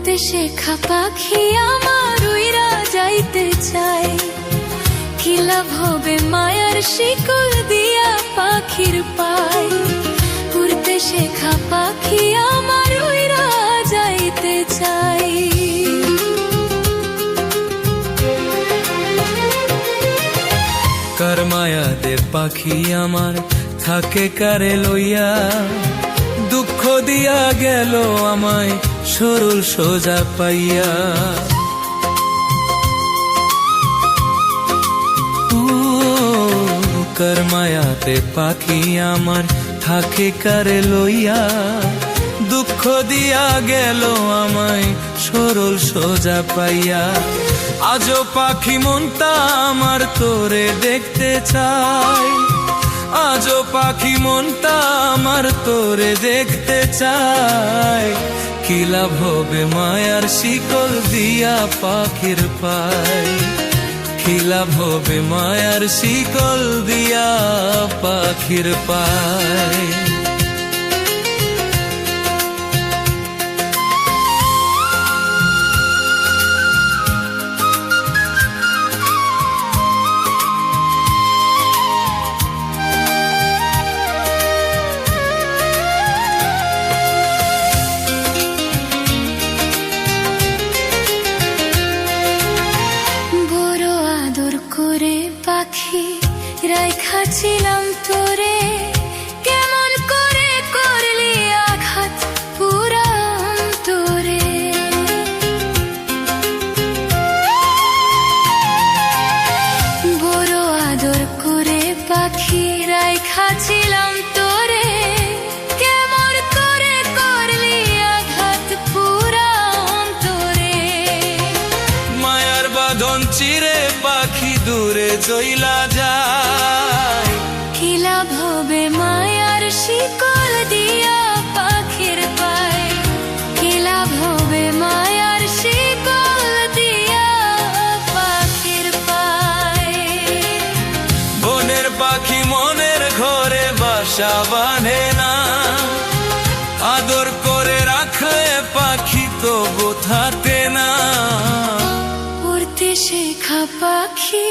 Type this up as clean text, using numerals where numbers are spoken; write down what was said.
উড়তে শেখা পাখি আমার উইরা যাইতে চাই, কি লাভ হবে মায়ার শিকল দিয়া পাখির পায়। উড়তে শেখা পাখি আমার উইরা যাইতে চাই। কার মায়াতে পাখি আমার থাকে কারে লইয়া, দুঃখ দিয়া গেল আমায় সরল সোজা পাইয়া। কার মায়াতে পাখি আমার থাকে কারে লইয়া, দুঃখ দিয়া গেল আমায় সরল সোজা পাইয়া। আজও পাখি মনটা আমার তোরে দেখতে চাই, আজও পাখি মনটা আমার তোরে দেখতে চাই। কি লাভ হবে মায়ার শিকল দিয়া পাখির পায়, কি লাভ হবে মায়ার শিকল দিয়া পাখির পায়। পাখি রাইখা ছিলাম তোরে, কেমন করে করলি আঘাত পুরা অন্তরে। বড় আদর করে পাখি রাইখা ছিলাম তোরে, কেমন করে করলি আঘাত পুরা অন্তরে। মায়ার বাঁধন চিরে পাখি দূরে চইলা যায়, কি লাভ হবে মায়ার শিকল দিয়া পাখির পায়, কি লাভ হবে মায়ার শিকল দিয়া পাখির পায়। বনের পাখি মনের ঘরে বাসা বাঁধে না, আদর করে রাখলে পাখি তবু থাকে না। উড়তে শেখা পাখি